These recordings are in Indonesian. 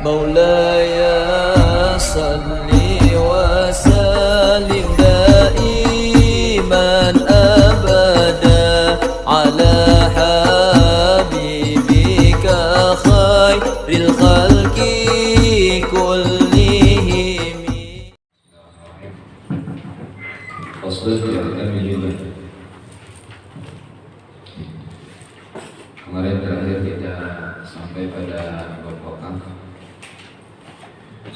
مولاي صل وسلم دائما أبدا على حبيبك خير الخلق كلهم. فصل التمهيد. Kemarin terakhir kita sampai pada bab wakaf.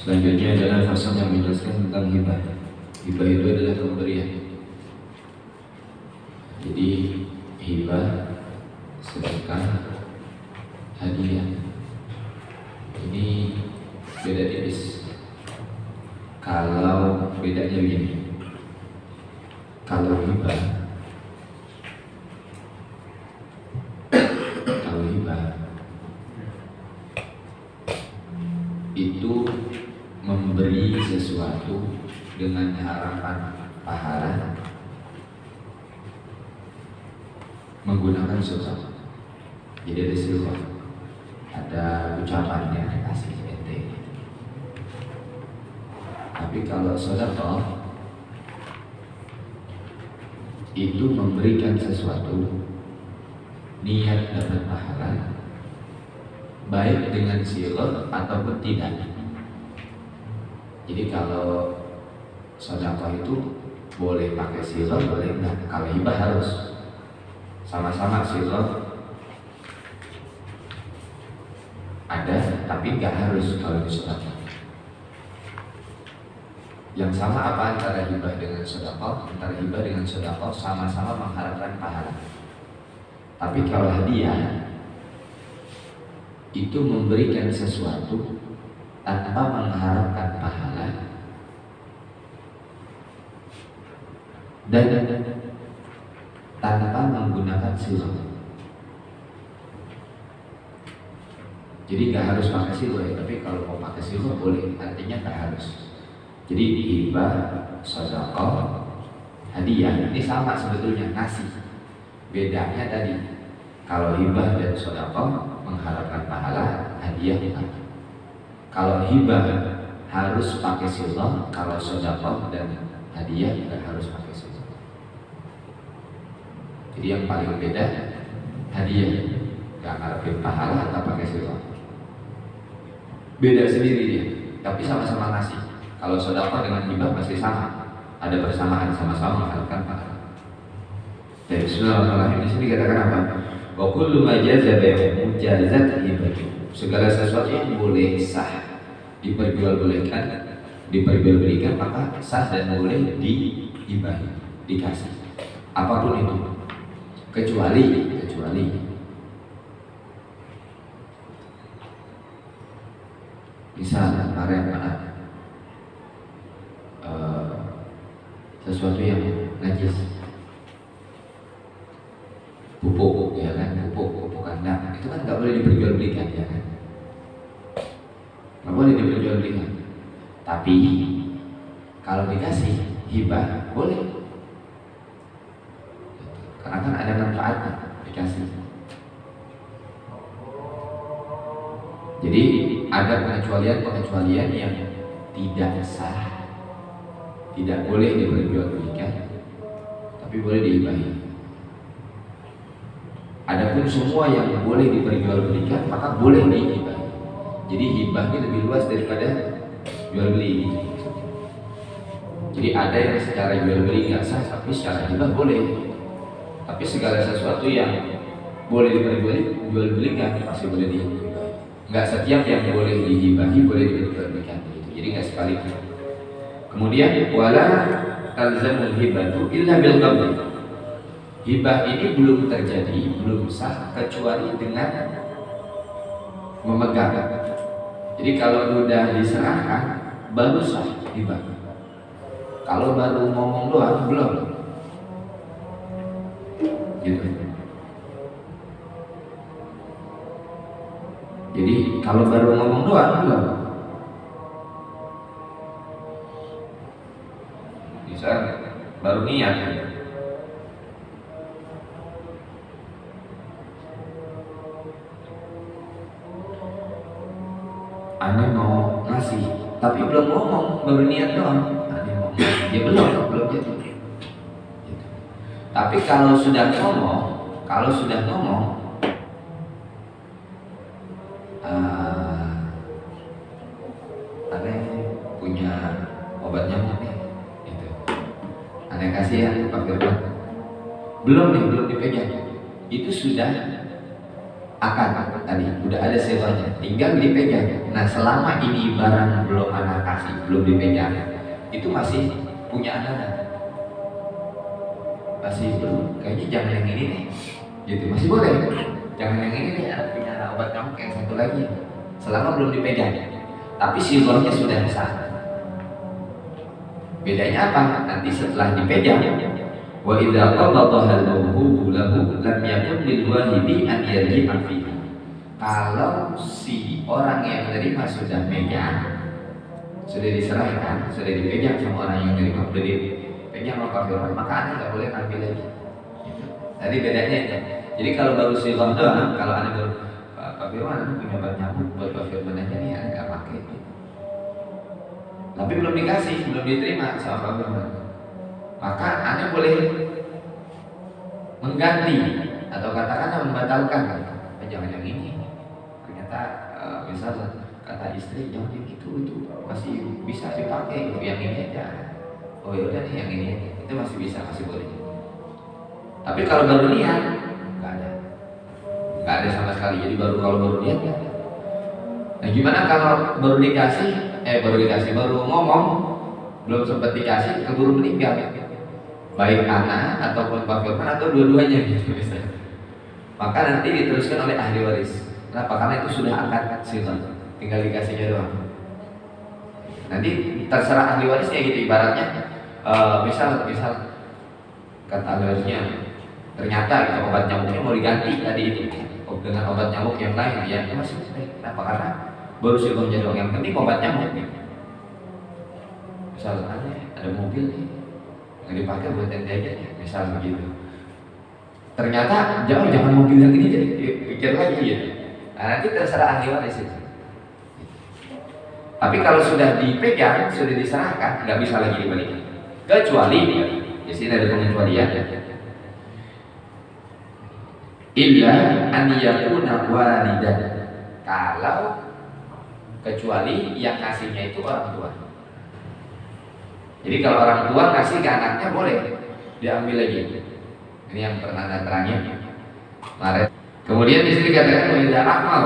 Selanjutnya adalah fasal yang menjelaskan tentang hibah. Hibah itu adalah pemberian. Jadi hibah, sedekah, hadiah. Ini beda tipis. Kalau bedanya begini. Kalau hibah itu memberi sesuatu dengan harapan pahala menggunakan silsilah. Jadi ada silsilah, ada ucapannya, kasih ente. Tapi kalau sedekah itu memberikan sesuatu, niat dapat pahala, baik dengan silsilah ataupun tidak. Jadi kalau sedekah itu boleh pakai silsilah, boleh enggak. Kalau hibah harus sama-sama silsilah ada, tapi enggak harus kalau di sedekah. Yang sama apa antara hibah dengan sedekah? Antara hibah dengan sedekah sama-sama mengharapkan pahala. Tapi kalau hadiah itu memberikan sesuatu tanpa mengharapkan pahala dan tanpa menggunakan silsilah. Jadi nggak harus pakai silsilah, tapi kalau mau pakai silsilah boleh, artinya nggak harus. Jadi hibah, sedekah, hadiah ini sama sebetulnya, ngasih. Bedanya tadi, kalau hibah dan sedekah mengharapkan pahala, hadiah bukan. Kalau hibah harus pakai silsilah, kalau sedekah dan hadiah tidak harus pakai silsilah. Jadi yang paling beda hadiah, nggak ngarepin pahala atau pakai silsilah. Beda sendiri dia, tapi sama-sama ngasih. Kalau sedekah dengan hibah masih sama, ada persamaan, sama-sama mengharapkan pahala. Dari Bismillahirrahmanirrahim, di sini dikatakan apa? Wa kullu ma jaza bai'u jazat hibatu. Segala sesuatu yang boleh sah diperjualbelikan, maka sah dan boleh dihibahi, dikasih. Apapun itu. Kecuali misalnya kemarin sesuatu yang najis, pupuk ya kan, pupuk kandang itu kan nggak boleh diperjualbelikan ya kan, nggak boleh diperjualbelikan. Tapi kalau dikasih hibah boleh, karena kan ada manfaatnya dikasih. Jadi ada pengecualian yang tidak sah, tidak boleh diperjualbelikan, tapi boleh dihibahi. Adapun semua yang boleh diperjualbelikan maka boleh dihibahi. Jadi hibahnya lebih luas daripada jual beli. Jadi ada yang secara jual beli nggak sah, tapi secara hibah boleh. Tapi segala sesuatu yang boleh diperjualbelikan pasti boleh dihibahi. Nggak setiap yang boleh dihibahi boleh diperjualbelikan. Jadi nggak sekaligus. Kemudian wala talzamul hibatu illa bil qabd. Hibah ini belum terjadi, belum sah kecuali dengan memegang. Jadi kalau sudah diserahkan baru sah hibah. Kalau baru ngomong doang belum. Gitu. Jadi kalau baru ngomong doang belum. Baru niat. Ane mau ngasih, tapi belum ngomong, baru niat doang. Ane mau ngasih, dia belum jadi. Gitu. Tapi kalau sudah ngomong, Ane punya obat nyamuk nih, gitu. Ane kasih ya Pak Firman. Belum dipegang. Itu sudah akan tadi udah ada sewanya, tinggal dipegang. Nah selama ini barang belum anak kasih, belum dipegang, itu masih punya anak, masih belum. Kayaknya jangan yang ini nih, gitu masih boleh. Jangan yang ini nih, anak punya obat nyamuk yang satu lagi. Selama belum dipegang, tapi silvernya sudah sah. Bedanya apa? Nanti setelah dipegang. Wa idza qabadaha al-mawhubu lahu lam yakun lil wahibi an yarji'a fihi. Kalau si orang yang menerima sudah megang, sudah diserahkan, sudah dipegang sama orang yang menerima, sudah dipegang sama Pak Firman, maka Anda nggak boleh ambil lagi. Tadi bedanya ya. Jadi kalau baru silahkan doang, kalau Anda baru Pak Firman Anda punya obat nyamuk buat Pak Firman aja nih, Anda nggak pakai. Tapi belum dikasih, belum diterima sama Pak Firman. Maka Anda boleh mengganti atau katakanlah membatalkan. Jangan yang ini. Ternyata misalnya kata istri jangan yang itu masih bisa dipakai, yang ini aja. Oh ya udah nih yang ini itu masih bisa, masih boleh. Tapi kalau baru niat nggak ada sama sekali. Jadi kalau baru niat. Nah gimana kalau baru ngomong belum sempat dikasih keburu meninggal? Baik anak ataupun Pak Firman atau dua-duanya gitu misalnya. Maka nanti diteruskan oleh ahli waris. Kenapa? Karena itu sudah akad silon, tinggal dikasihnya doang. Nanti terserah ahli warisnya gitu. Ibaratnya misal kata ahli warisnya ternyata gitu, obat nyamuknya mau diganti tadi itu dengan obat nyamuk yang lain, ya masih kenapa? Karena baru silonnya doang. Yang penting obat nyamuk gitu. Misalnya ada mobil nih yang dipakai buat ente aja ya, misal begitu. Ternyata jangan mobil yang ini, jadi pikir lagi ya. Nah, nanti terserah ahli waris itu. Tapi kalau sudah dipegang, sudah diserahkan, nggak bisa lagi dibalikin. Kecuali, di sini ada pengecualian. Illa an yakuna walidan. Kalau kecuali yang kasihnya itu orang tua. Jadi kalau orang tua kasih ke anaknya boleh diambil lagi. Ini yang pernah terangnya kemarin. Kemudian di sini dikatakan tidak akmal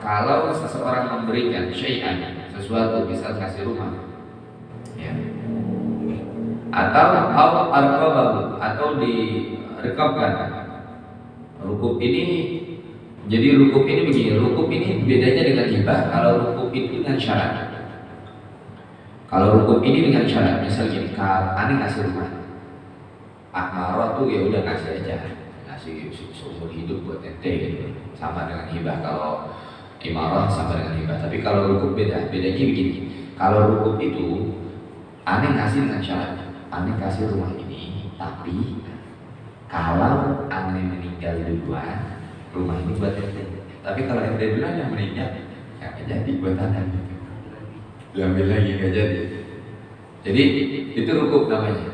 kalau seseorang memberikan syai'an, sesuatu, misal kasih rumah, ya, atau arqabahu, atau direkabkan. Rukub ini, jadi rukub ini begini. Rukub ini bedanya dengan hibah. Kalau rukub itu dengan syarat. Kalau rukun ini dengan syarat, misal gini, Ane ngasih rumah, akmarah tuh ya udah ngasih aja, ngasih seumur hidup buat ente gitu. Sama dengan hibah. Kalau imarah sama dengan hibah. Tapi kalau rukun bedanya begini. Kalau rukun itu Ane ngasih dengan syarat, Ane kasih rumah ini, tapi kalau Ane meninggal duluan, rumah ini buat ente. Tapi kalau ente duluan yang meninggal, ya jadi buat Ane gitu. Diambil lagi nggak jadi. Jadi itu rukuk namanya.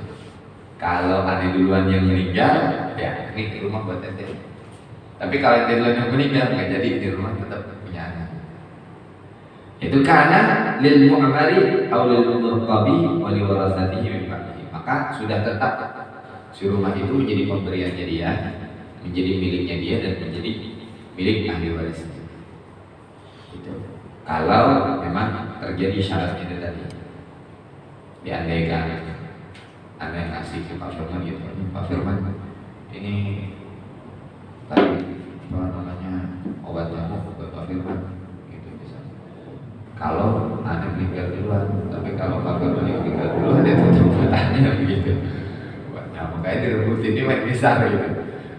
Kalau Ane duluan yang meninggal, ya ini rumah buat ente. Tapi kalau ente duluan yang meninggal, nggak jadi, di rumah tetap punya anak. Itu karena lil mu'amari atau lil murqabi wa li warasatihi min ba'dihi. Maka sudah tetap si rumah itu menjadi pemberiannya dia, menjadi miliknya dia, dan menjadi milik ahli warisnya. Itu. Kalau memang terjadi syaratnya itu tadi, diandaikan Anda yang ngasih ke Pak Firman gitu, Pak Firman ini tadi apa namanya obat nyamuk buat Pak Firman gitu misalnya. Kalau Anda meninggal duluan, tapi kalau Pak Firman yang meninggal duluan dia tetap buatannya begitu. Buat nyamuk kayak direbutin ini main besar gitu.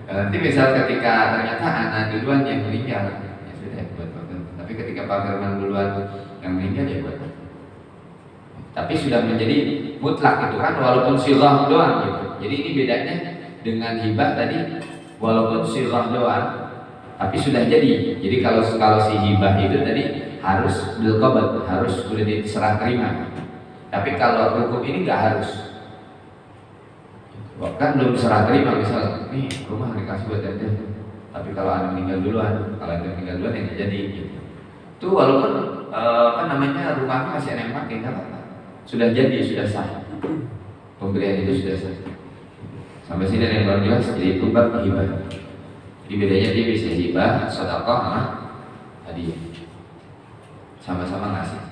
Nanti misal ketika ternyata Anda duluan yang meninggal, ya sudah buat Pak Firman. Tapi ketika Pak Firman duluan yang meninggal ya buat. Tapi sudah menjadi mutlak itu kan, walaupun sirah doang gitu. Jadi ini bedanya dengan hibah tadi, walaupun sirah doang, tapi sudah jadi. Jadi kalau si hibah itu tadi harus bil qabd, harus boleh diserah terima. Tapi kalau hukum ini nggak harus. Kan belum serah terima, misal nih rumah dikasih buat ente, tapi kalau anda meninggal duluan, kalau ente meninggal duluan yang jadi gitu. Itu walaupun namanya rumahnya masih ada yang pakai, nggak apa-apa. Sudah jadi, sudah sah. Pemberian itu sudah sah. Sampai sini ada yang belum jelas, jadi itu bab hibah. Jadi bedanya dia bisa hibah, sedekah sama hadiah. Sama-sama ngasih.